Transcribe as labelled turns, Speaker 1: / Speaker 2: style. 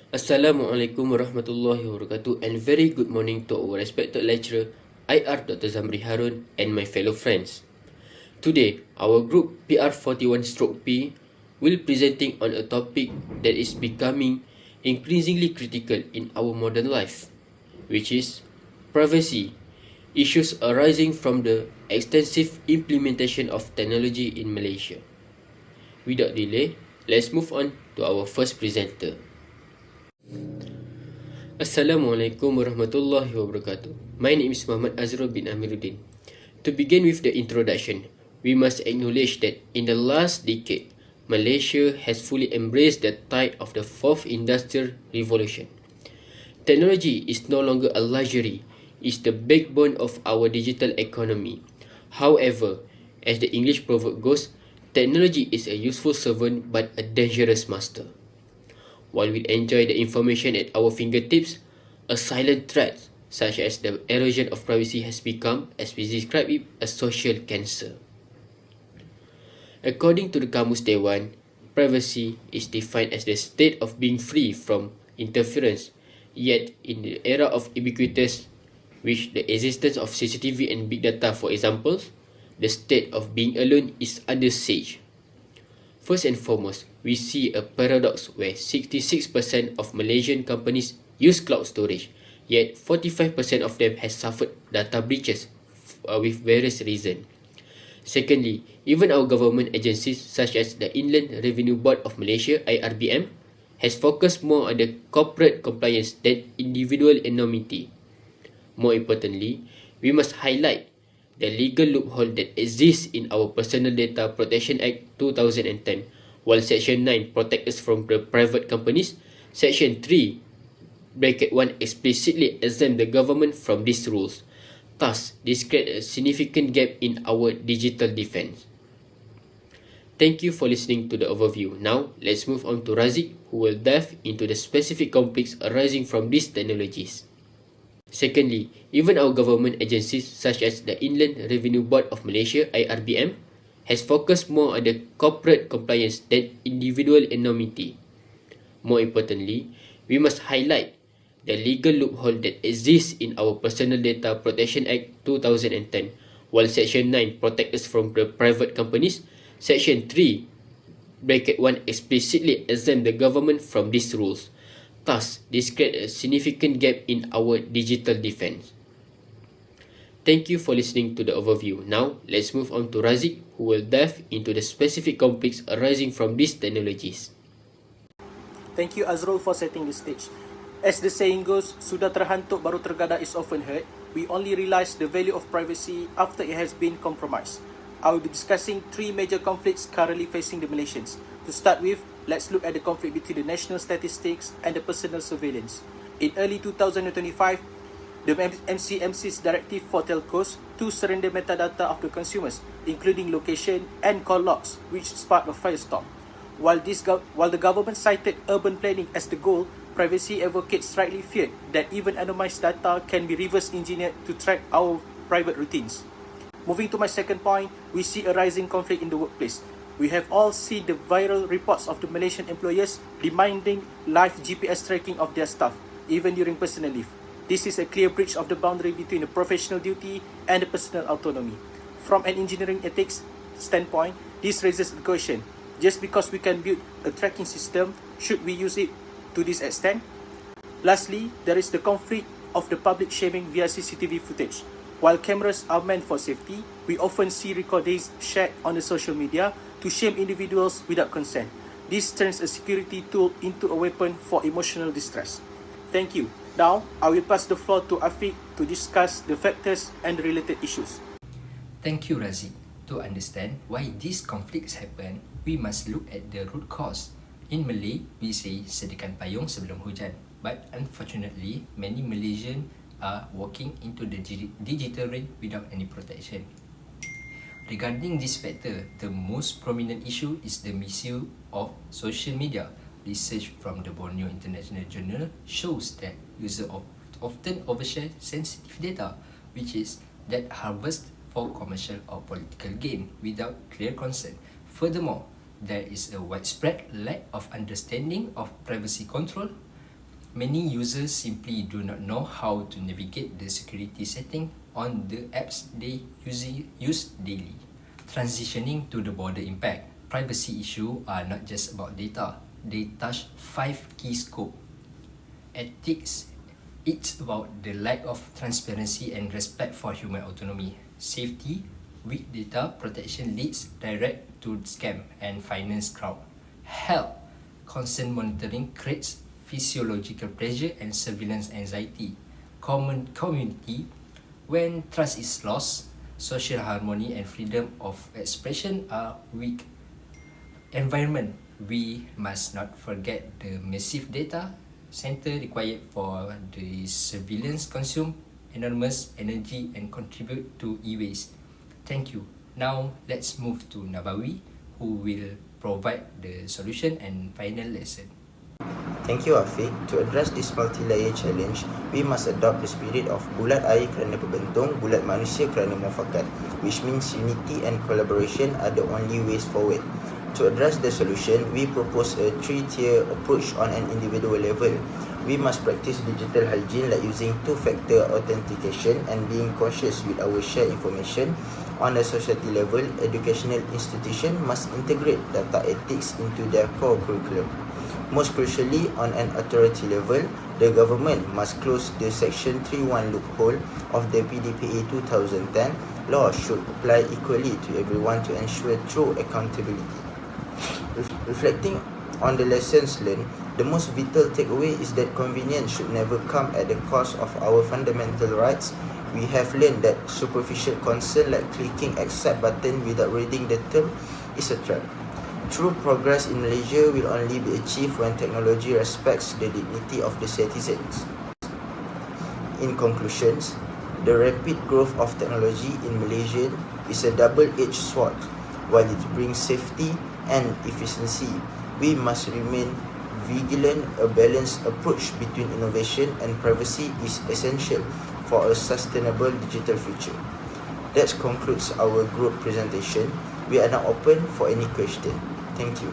Speaker 1: Assalamualaikum warahmatullahi wabarakatuh and very good morning to our respected lecturer IR Dr. Zamri Harun and my fellow friends. Today, our group Pr41-P will presenting on a topic that is becoming increasingly critical in our modern life, which is privacy, issues arising from the extensive implementation of technology in Malaysia. Without delay, let's move on to our first presenter. Assalamualaikum warahmatullahi wabarakatuh. My name is Muhammad Azrul bin Amiruddin. To begin with the introduction, we must acknowledge that in the last decade, Malaysia has fully embraced the tide of the fourth industrial revolution. Technology is no longer a luxury, it's the backbone of our digital economy. However, as the English proverb goes, technology is a useful servant but a dangerous master. While we enjoy the information at our fingertips, a silent threat such as the erosion of privacy has become, as we describe it, a social cancer. According to the Kamus Dewan, privacy is defined as the state of being free from interference, yet in the era of ubiquitous, which the existence of CCTV and big data for examples, the state of being alone is under siege. First and foremost, we see a paradox where 66% of Malaysian companies use cloud storage, yet 45% of them has suffered data breaches with various reasons. Secondly, even our government agencies such as the Inland Revenue Board of Malaysia (IRBM) has focused more on the corporate compliance than individual anonymity. More importantly, we must highlight the legal loophole that exists in our Personal Data Protection Act 2010. While Section 9 protects us from the private companies, Section 3(1) explicitly exempts the government from these rules. Thus, this creates a significant gap in our digital defense. Thank you for listening to the overview. Now, let's move on to Razik, who will dive into the specific conflicts arising from these technologies. Secondly, even our government agencies such as the Inland Revenue Board of Malaysia (IRBM) has focused more on the corporate compliance than individual anonymity. More importantly, we must highlight the legal loophole that exists in our Personal Data Protection Act 2010. While Section 9 protects us from the private companies, Section 3(1) explicitly exempts the government from these rules. Thus, this creates a significant gap in our digital defense. Thank you for listening to the overview. Now, let's move on to Razik, who will dive into the specific conflicts arising from these technologies.
Speaker 2: Thank you Azrul for setting the stage. As the saying goes, sudah terhantuk baru tergadai is often heard. We only realize the value of privacy after it has been compromised. I will be discussing three major conflicts currently facing the Malaysians. To start with, let's look at the conflict between the national statistics and the personal surveillance. In early 2025, the MCMC's directive for telcos to surrender metadata of the consumers, including location and call logs, which sparked a firestorm. While the government cited urban planning as the goal, privacy advocates rightly feared that even anonymized data can be reverse engineered to track our private routines. Moving to my second point, we see a rising conflict in the workplace. We have all seen the viral reports of the Malaysian employers demanding live GPS tracking of their staff, even during personal leave. This is a clear breach of the boundary between the professional duty and the personal autonomy. From an engineering ethics standpoint, this raises the question, just because we can build a tracking system, should we use it to this extent? Lastly, there is the conflict of the public shaming via CCTV footage. While cameras are meant for safety, we often see recordings shared on the social media to shame individuals without consent. This turns a security tool into a weapon for emotional distress. Thank you. Now, I will pass the floor to Afiq to discuss the factors and related issues.
Speaker 3: Thank you, Razik. To understand why these conflicts happen, we must look at the root cause. In Malay, we say sediakan payung sebelum hujan. But unfortunately, many Malaysians are walking into the digital rain without any protection. Regarding this factor, the most prominent issue is the misuse of social media. Research from the Borneo International Journal shows that users often overshare sensitive data, which is that harvested for commercial or political gain without clear consent. Furthermore, there is a widespread lack of understanding of privacy control. Many users simply do not know how to navigate the security setting on the apps they use daily. Transitioning to the broader impact, privacy issues are not just about data. They touch 5 key scopes. Ethics, it's about the lack of transparency and respect for human autonomy. Safety, weak data protection leads direct to scam and finance fraud. Health, constant monitoring creates physiological pressure and surveillance anxiety. Community, when trust is lost, social harmony and freedom of expression are weak. Environment, we must not forget the massive data center required for the surveillance consume enormous energy and contribute to e-waste. Thank you. Now let's move to Nabawi, who will provide the solution and final lesson.
Speaker 4: Thank you, Afiq. To address this multi-layer challenge, we must adopt the spirit of bulat air kerana perbentung, bulat manusia kerana muafakat, which means unity and collaboration are the only ways forward. To address the solution, we propose a 3-tier approach on an individual level. We must practice digital hygiene like using 2-factor authentication and being cautious with our shared information. On a society level, educational institutions must integrate data ethics into their core curriculum. Most crucially, on an authority level, the government must close the Section 3(1) loophole of the PDPA 2010. Law should apply equally to everyone to ensure true accountability. Reflecting on the lessons learned, the most vital takeaway is that convenience should never come at the cost of our fundamental rights. We have learned that superficial concern like clicking accept button without reading the term is a trap. True progress in Malaysia will only be achieved when technology respects the dignity of the citizens. In conclusions, the rapid growth of technology in Malaysia is a double-edged sword. While it brings safety and efficiency, we must remain vigilant. A balanced approach between innovation and privacy is essential for a sustainable digital future. That concludes our group presentation. We are now open for any question. Thank you.